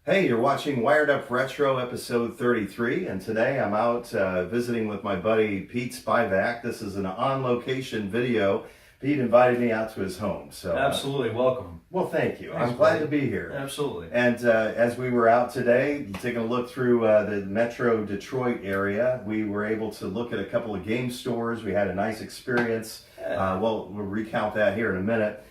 Hey, you're watching Wired Up Retro episode 33, and today I'm out visiting with my buddy Pete Spivak. This is an on-location video. Pete invited me out to his home. So absolutely, welcome. Well, thank you. Thanks, I'm glad buddy. to be here. Absolutely. And as we were out today, taking a look through the Metro Detroit area, we were able to look at a couple of game stores. We had a nice experience. We'll recount that here in a minute.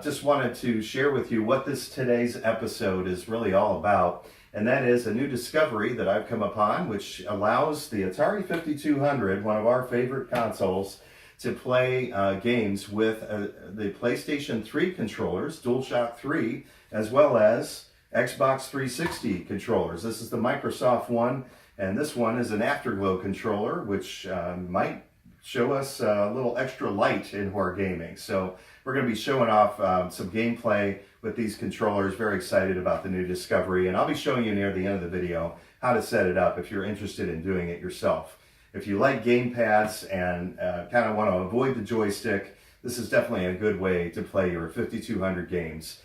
Just wanted to share with you what today's episode is really all about, and that is a new discovery that I've come upon, which allows the Atari 5200, one of our favorite consoles, to play games with the PlayStation 3 controllers, DualShock 3, as well as Xbox 360 controllers. This is the Microsoft one, and this one is an Afterglow controller, which might show us a little extra light into our gaming. So we're going to be showing off some gameplay with these controllers. Very excited about the new discovery, and I'll be showing you near the end of the video how to set it up if you're interested in doing it yourself. If you like game pads and kind of want to avoid the joystick, this is definitely a good way to play your 5200 games.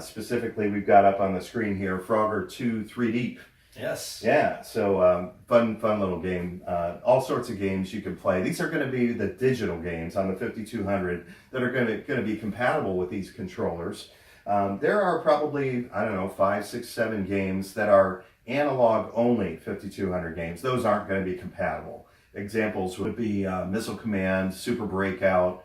Specifically, we've got up on the screen here Frogger 2 3 Deep. Yes. Yeah, so fun little game. All sorts of games you can play. These are going to be the digital games on the 5200 that are going to be compatible with these controllers. There are probably, I don't know, 5, 6, 7 games that are analog only 5200 games. Those aren't going to be compatible. Examples would be Missile Command, Super Breakout,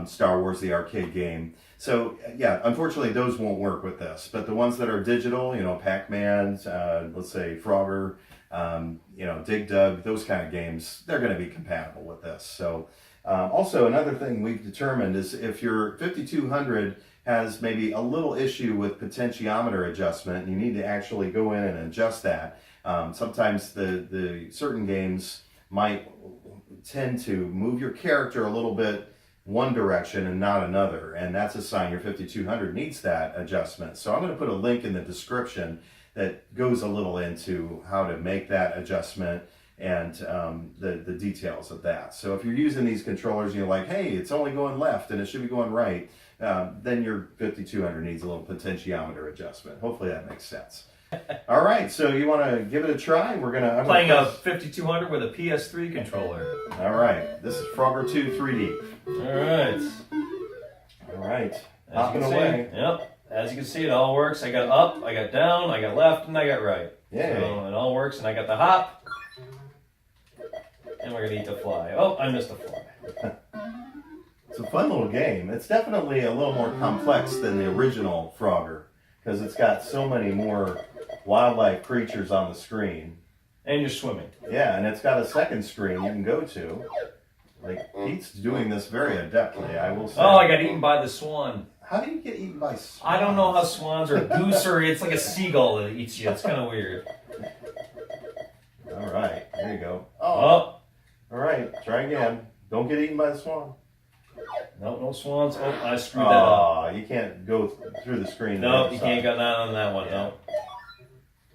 Star Wars the arcade game. So yeah, unfortunately those won't work with this, but the ones that are digital, you know, Pac-Man, let's say Frogger, you know, Dig Dug, those kind of games, they're going to be compatible with this. So also another thing we've determined is if your 5200 has maybe a little issue with potentiometer adjustment, you need to actually go in and adjust that. Sometimes the certain games might tend to move your character a little bit one direction and not another, and that's a sign your 5200 needs that adjustment. So I'm going to put a link in the description that goes a little into how to make that adjustment and the details of that. So if you're using these controllers and you're like, hey, it's only going left and it should be going right, then your 5200 needs a little potentiometer adjustment. Hopefully that makes sense. All right, so you want to give it a try? I'm playing a 5200 with a PS3 controller. All right, this is Frogger 2 3 Deep. All right. All right. As you can see, yep. As you can see, it all works. I got up, I got down, I got left, and I got right. Yeah. So it all works, and I got the hop. And we're gonna eat the fly. Oh, I missed the fly. It's a fun little game. It's definitely a little more complex than the original Frogger because it's got so many more wildlife creatures on the screen. And you're swimming. Yeah, and it's got a second screen you can go to. Like, Pete's doing this very adeptly, I will say. Oh, I got eaten by the swan. How do you get eaten by swans? I don't know how swans or goose or it's like a seagull that eats you. It's kind of weird. All right, there you go. Oh. All right, try again. Don't get eaten by the swan. No swans. Oh, I screwed that up. Oh, you can't go through the screen. Nope, you can't get that on that one. Yeah.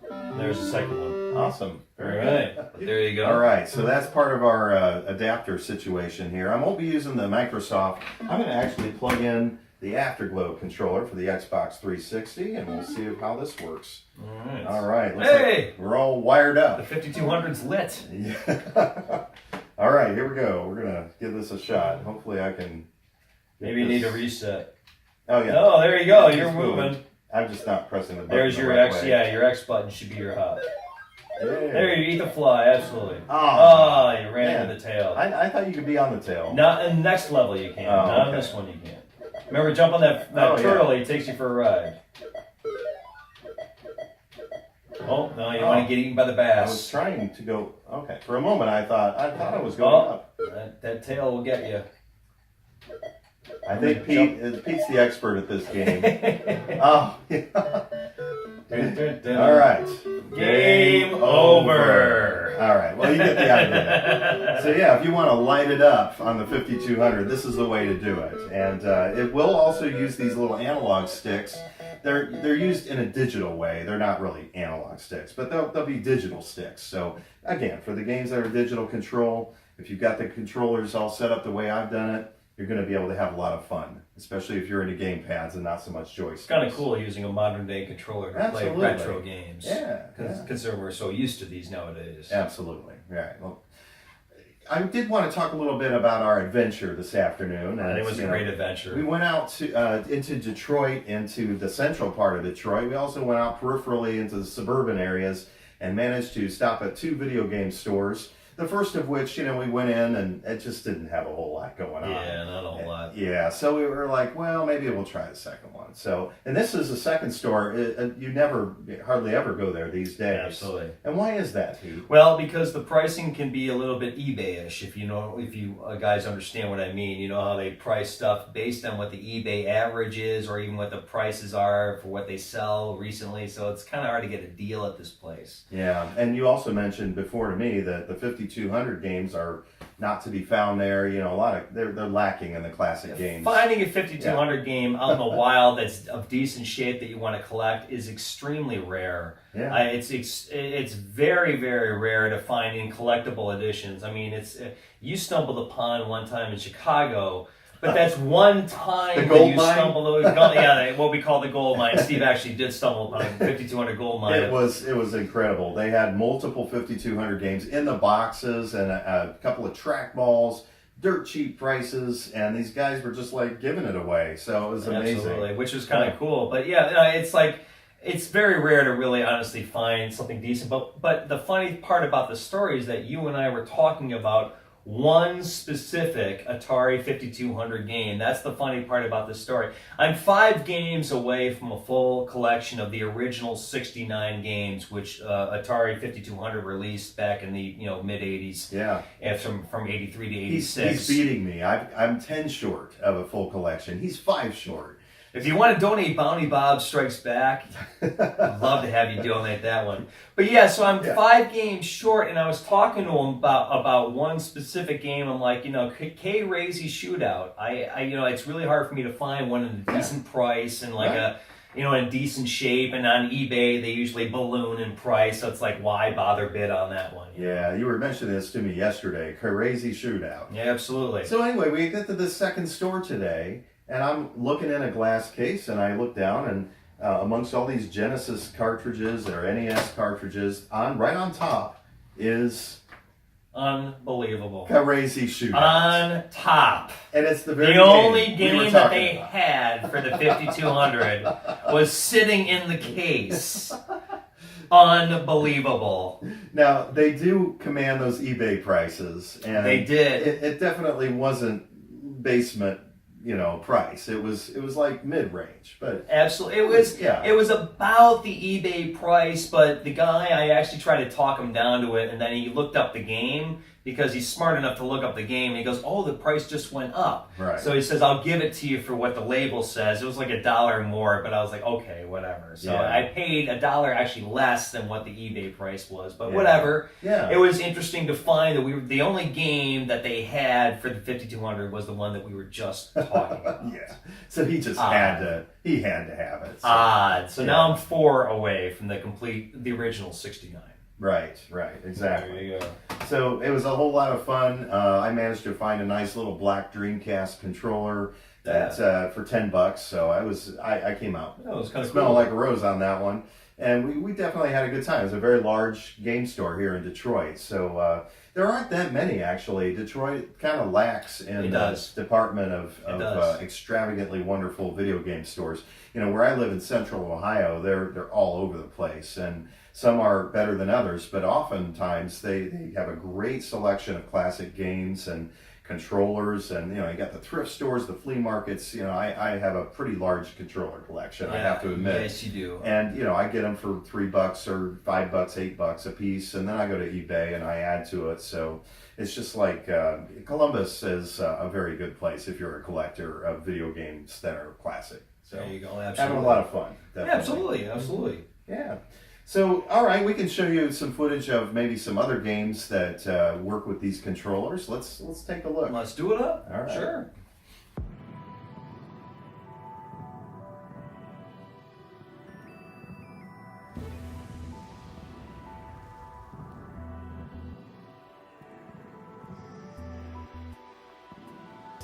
No. There's the second one. Awesome. Very right. But there you go. All right, so that's part of our adapter situation here. I won't be using the Microsoft. I'm going to actually plug in the Afterglow controller for the Xbox 360, and we'll see how this works. All right. All right. Hey! We're all wired up. The 5200's lit. Yeah. All right, here we go. We're going to give this a shot. Hopefully I can... Maybe you need a reset. Oh, yeah. Oh, there you go. It's You're moving. moving. I'm just not pressing the button. There's your the right X. way. Yeah, your X button should be your hop. Yeah. There you eat the fly. Absolutely. Oh, You ran into the tail. I thought you could be on the tail. Not in the next level you can. Oh, Not on okay. this one you can't. Remember, jump on that turtle. He takes you for a ride. Oh no, you don't want to get eaten by the I was bass. trying to go. Okay, for a moment I thought I was going up. That tail will get you. I think Pete's the expert at this game. Oh, yeah. All right. Game over. All right. Well, you get the idea. So yeah, if you want to light it up on the 5200, this is the way to do it. And it will also use these little analog sticks. They're used in a digital way. They're not really analog sticks, but they'll be digital sticks. So again, for the games that are digital control, if you've got the controllers all set up the way I've done it, you're going to be able to have a lot of fun, especially if you're into game pads and not so much joysticks. It's kind of cool using a modern day controller to play retro games. Yeah. Considering we're so used to these nowadays. Absolutely. Right. Well, I did want to talk a little bit about our adventure this afternoon. It was a great adventure. We went out to into Detroit, into the central part of Detroit. We also went out peripherally into the suburban areas and managed to stop at 2 video game stores. The first of which, we went in and it just didn't have a whole lot going on. Yeah, not a whole lot. Yeah, so we were like, well, maybe we'll try the second one. So, and this is the second store. You hardly ever go there these days. Absolutely. And why is that, Pete? Well, because the pricing can be a little bit eBay-ish, if you guys understand what I mean. You know how they price stuff based on what the eBay average is, or even what the prices are for what they sell recently. So it's kind of hard to get a deal at this place. Yeah, and you also mentioned before to me that the 5200 games are not to be found there. A lot of they're lacking in the classic games. Finding a 5200 game out in the wild that's of decent shape that you want to collect is extremely rare. Yeah. It's very, very rare to find in collectible editions. I mean, you stumbled upon one time in Chicago. But that's one time the gold you mine? stumbled. What we call the gold mine. Steve actually did stumble upon a 5200 gold mine. It was incredible. They had multiple 5200 games in the boxes and a couple of trackballs, dirt cheap prices, and these guys were just like giving it away. So it was amazing. Absolutely, which was kind of cool. But yeah, it's very rare to really honestly find something decent. But the funny part about the story is that you and I were talking about one specific Atari 5200 game. That's the funny part about this story. I'm 5 games away from a full collection of the original 69 games, which Atari 5200 released back in the mid 80s. Yeah, and from 83 to 86. He's beating me. I'm 10 short of a full collection. He's 5 short. If you want to donate Bounty Bob Strikes Back, I'd love to have you donate that one. But yeah, so I'm 5 games short, and I was talking to him about one specific game. I'm like, K-Razy Shootout. It's really hard for me to find one at a decent price and in decent shape. And on eBay, they usually balloon in price, so it's like, why bother bid on that one? Yeah, you were mentioning this to me yesterday. K-Razy Shootout. Yeah, absolutely. So anyway, we get to the second store today. And I'm looking in a glass case, and I look down, and amongst all these Genesis cartridges or NES cartridges, right on top is unbelievable K-Razy Shootout. On top. And it's the only game that they had for the 5200 was sitting in the case. Unbelievable. Now, they do command those eBay prices. And they did. It definitely wasn't basement price. It was like mid-range, but absolutely it was about the eBay price. But the guy, I actually tried to talk him down to it, and then he looked up the game because he's smart enough to look up the game. And he goes, "Oh, the price just went up." Right. So he says, "I'll give it to you for what the label says." It was like $1 more, but I was like, "Okay, whatever." So I paid $1 actually less than what the eBay price was, but whatever. Yeah. It was interesting to find that the only game that they had for the 5200 was the one that we were just talking about. Yeah. So he just had to have it. So. Odd. So now I'm 4 away from the original 69. Right, exactly. There you go. So it was a whole lot of fun. I managed to find a nice little black Dreamcast controller that's for $10. So I came out. That was kind of smelling cool. like a rose on that one. And we definitely had a good time. It was a very large game store here in Detroit. So there aren't that many, actually. Detroit kind of lacks in the department of extravagantly wonderful video game stores. Where I live in central Ohio, they're all over the place. And some are better than others, but oftentimes they have a great selection of classic games and controllers, and you got the thrift stores, the flea markets. I have a pretty large controller collection. I have to admit. Yes, you do. And I get them for $3 or $5, $8 a piece, and then I go to eBay and I add to it. So it's just like Columbus is a very good place if you're a collector of video games that are classic. So there you go. Absolutely. Having a lot of fun. Definitely. Yeah, absolutely. Yeah. So, all right, we can show you some footage of maybe some other games that work with these controllers. Let's take a look. Let's do it up. All right. Sure.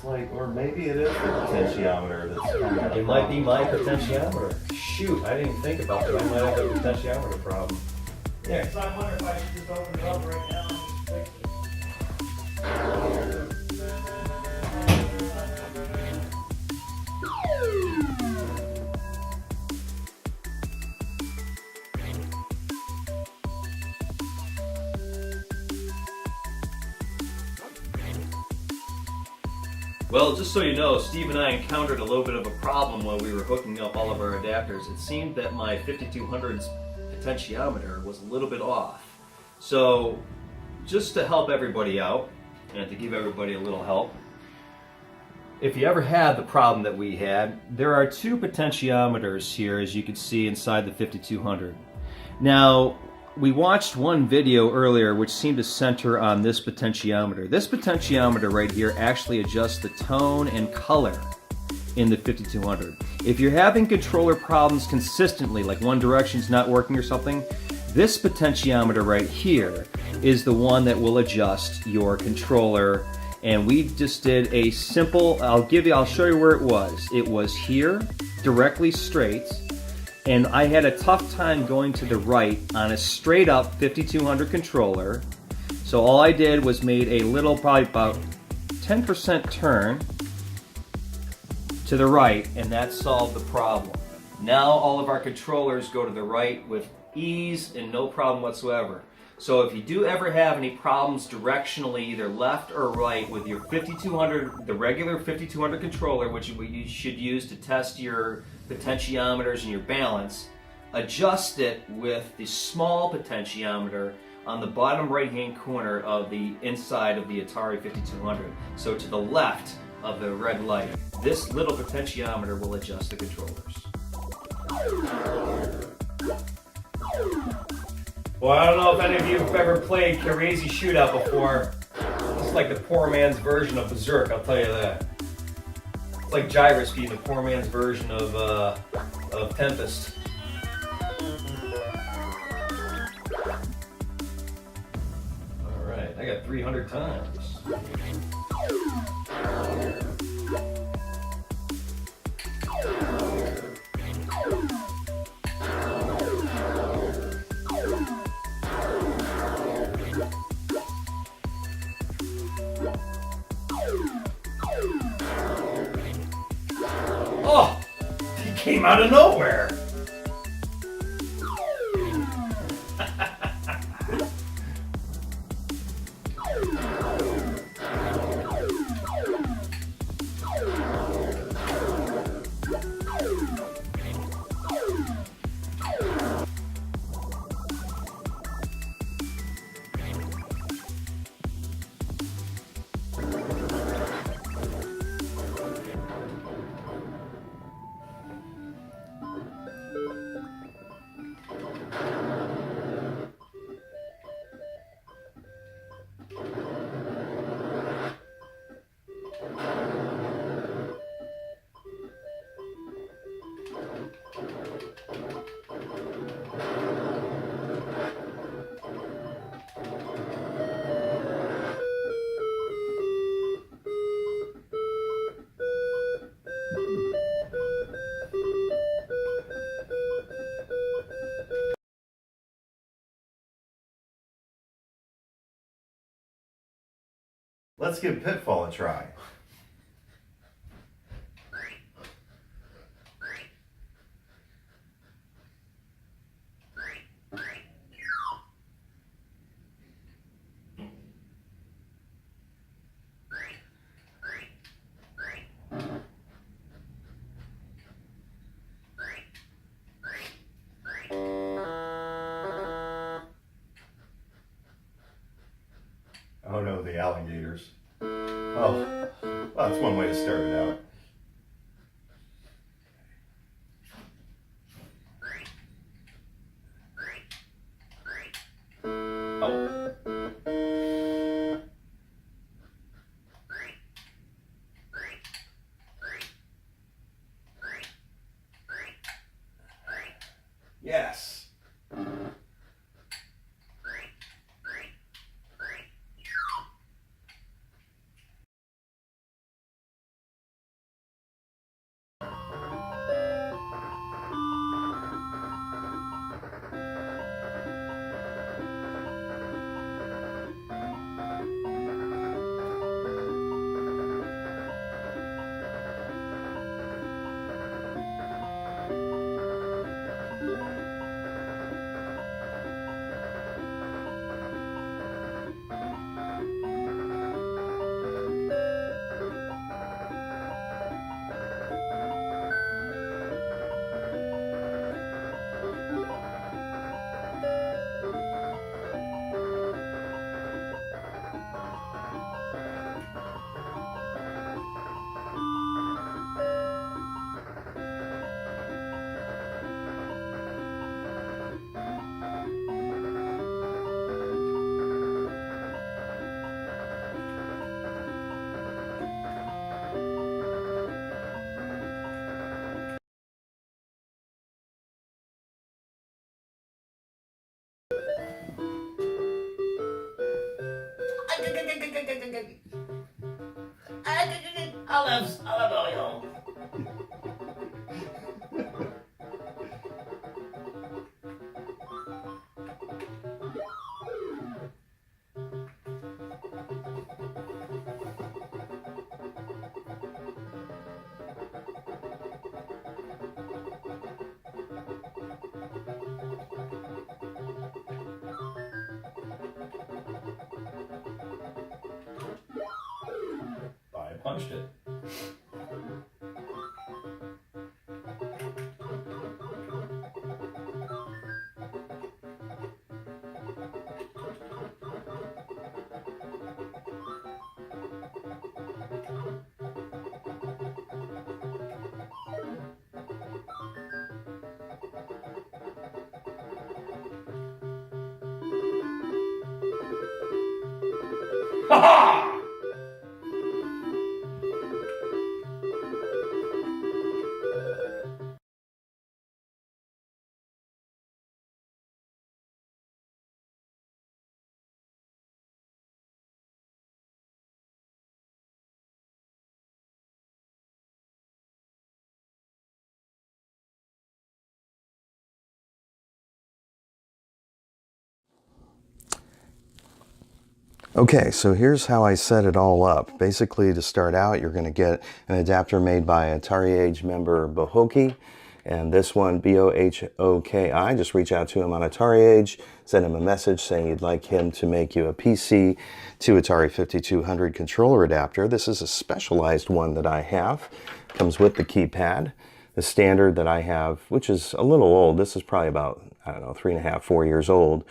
like, or maybe it is the potentiometer that's kind of. It might be my potentiometer. Shoot, I didn't even think about that. I might have a potentiometer problem. Yeah, so I wonder if I should just open it up right now and just fix it. Well, just so you know, Steve and I encountered a little bit of a problem while we were hooking up all of our adapters. It seemed that my 5200's potentiometer was a little bit off. So, just to help everybody out, and to give everybody a little help, if you ever had the problem that we had, there are two potentiometers here, as you can see inside the 5200. Now, we watched one video earlier which seemed to center on this potentiometer. This potentiometer right here actually adjusts the tone and color in the 5200. If you're having controller problems consistently, like one direction's not working or something, this potentiometer right here is the one that will adjust your controller. And we just did a simple, I'll show you where it was. It was here, directly straight. And I had a tough time going to the right on a straight up 5200 controller. So all I did was made a little, probably about 10% turn to the right, and that solved the problem. Now all of our controllers go to the right with ease and no problem whatsoever. So if you do ever have any problems directionally, either left or right, with your 5200, the regular 5200 controller, which you should use to test your potentiometers and your balance, adjust it with the small potentiometer on the bottom right hand corner of the inside of the Atari 5200. So to the left of the red light. This little potentiometer will adjust the controllers. Well, I don't know if any of you have ever played K-Razy Shootout before. It's like the poor man's version of Berserk, I'll tell you that. It's like Gyrus being the poor man's version of Tempest. Alright, I got 300 times. Oh! He came out of nowhere! Let's give Pitfall a try. Oh no, the alligators. Oh, well, that's one way to start it out. Oh. Yes. Olives, olive oil. I punched it. Ha ha! Okay, so here's how I set it all up. Basically, to start out, you're going to get an adapter made by Atariage member Bohoki, and this one, B-O-H-O-K-I. Just reach out to him on Atariage, send him a message saying you'd like him to make you a PC to Atari 5200 controller adapter. This is a specialized one that I have. Comes with the keypad. The standard that I have, which is a little old, this is probably about, I don't know, 3.5, 4 years old.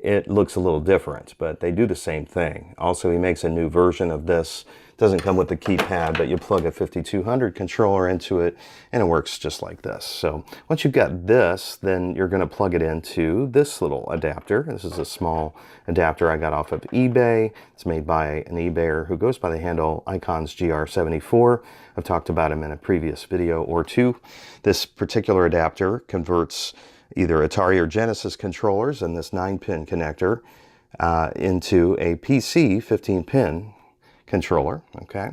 It looks a little different, but they do the same thing. Also, he makes a new version of this. Doesn't come with the keypad, but you plug a 5200 controller into it, and it works just like this. So once you've got this, then you're going to plug it into this little adapter. This is a small adapter I got off of eBay. It's made by an eBayer who goes by the handle IconsGR74. I've talked about him in a previous video or two. This particular adapter converts either Atari or Genesis controllers and this 9-pin connector into a PC 15-pin controller, okay?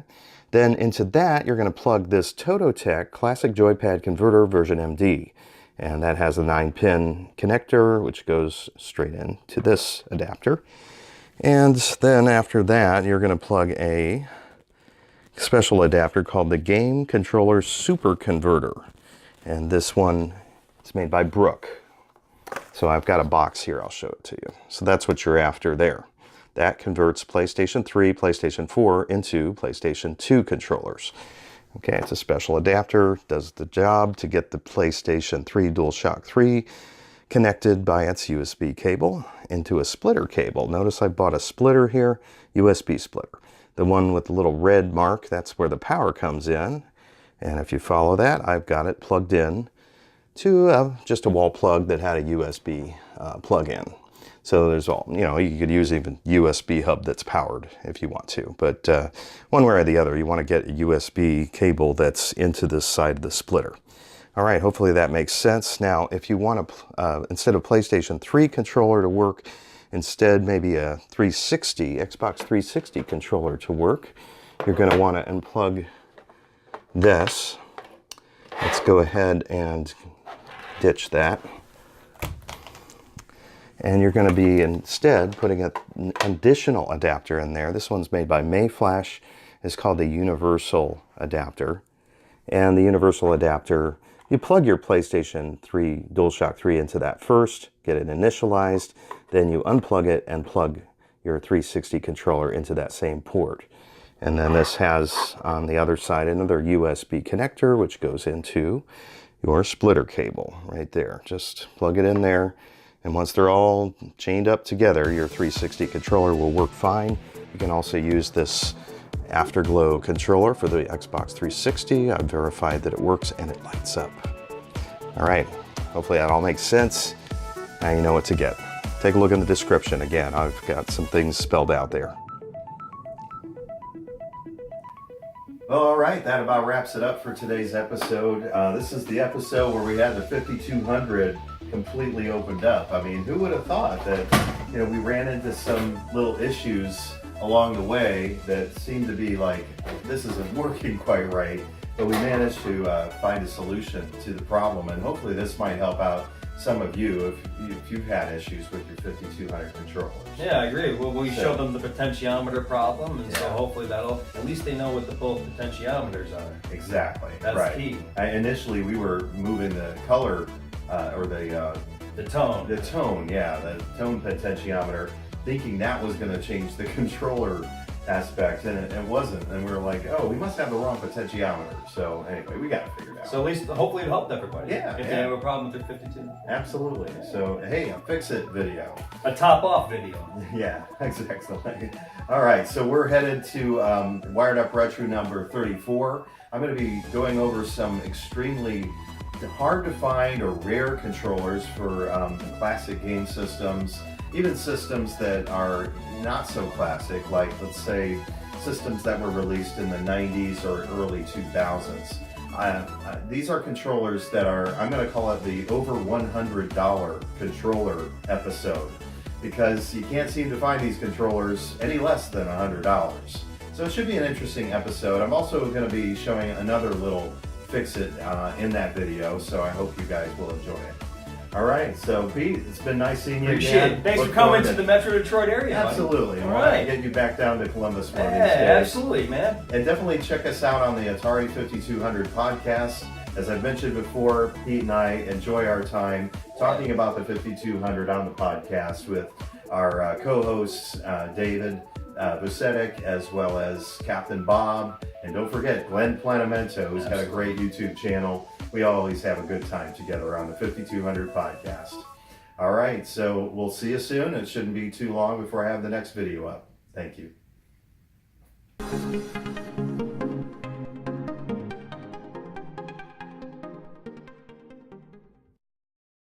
Then into that, you're going to plug this Tototech Classic Joypad Converter version MD. And that has a 9-pin connector, which goes straight into this adapter. And then after that, you're going to plug a special adapter called the Game Controller Super Converter. And this one, it's made by Brook. So I've got a box here, I'll show it to you. So that's what you're after there. That converts PlayStation 3, PlayStation 4 into PlayStation 2 controllers. Okay, it's a special adapter, does the job to get the PlayStation 3 DualShock 3 connected by its USB cable into a splitter cable. Notice I bought a splitter here, USB splitter. The one with the little red mark, that's where the power comes in. And if you follow that, I've got it plugged in to just a wall plug that had a USB plug-in. So there's all, you know, you could use even USB hub that's powered if you want to. But one way or the other, you want to get a USB cable that's into this side of the splitter. All right, hopefully that makes sense. Now, if you want to, instead of PlayStation 3 controller to work, instead maybe a 360, Xbox 360 controller to work, you're going to want to unplug this. Let's go ahead and ditch that. And you're going to be instead putting an additional adapter in there. This one's made by Mayflash. It's called the Universal Adapter. And the Universal Adapter, you plug your PlayStation 3 DualShock 3 into that first, get it initialized, then you unplug it and plug your 360 controller into that same port. And then this has on the other side another USB connector which goes into your splitter cable right there. Just plug it in there, and once they're all chained up together, your 360 controller will work fine. You can also use this Afterglow controller for the Xbox 360. I've verified that it works and it lights up. All right, hopefully that all makes sense. Now you know what to get. Take a look in the description. Again, I've got some things spelled out there. All right, that about wraps it up for today's episode. This is the episode where we had the 5200 completely opened up. I mean, who would have thought that, you know, we ran into some little issues along the way that seemed to be like, this isn't working quite right, but we managed to find a solution to the problem, and hopefully this might help out some of you if you've had issues with your 5200 controllers. Yeah, I agree. Well, we showed them the potentiometer problem, and so Yeah. hopefully at least they know what the both potentiometers are. Exactly. That's right. key. Initially, we were moving the color or The tone. the tone potentiometer, thinking that was going to change the controller aspect, and it wasn't. And we were like, oh, we must have the wrong potentiometer. So anyway, we got it figured out. So at least hopefully it helped everybody. Yeah, If yeah. they have a problem with their 52. Absolutely. So hey, a fix-it video. A top-off video. Yeah, exactly. All right, so we're headed to Wired Up Retro number 34. I'm going to be going over some extremely hard to find or rare controllers for classic game systems, even systems that are not so classic, like let's say systems that were released in the 90s or early 2000s. These are controllers that are, I'm going to call it the over $100 controller episode, because you can't seem to find these controllers any less than $100. So it should be an interesting episode. I'm also going to be showing another little fix-it in that video, so I hope you guys will enjoy it. All right, so Pete, it's been nice seeing you Appreciate again. it. Thanks Look for coming forward to the Metro Detroit area. buddy. Absolutely. All We'll right. get you back down to Columbus one of these Yeah, days. absolutely, man. And definitely check us out on the Atari 5200 podcast. As I've mentioned before, Pete and I enjoy our time talking about the 5200 on the podcast with our co-hosts, David Vucetic, as well as Captain Bob. And don't forget, Glenn Planamento, who's got a great YouTube channel. We always have a good time together on the 5200 podcast. All right, so we'll see you soon. It shouldn't be too long before I have the next video up. Thank you.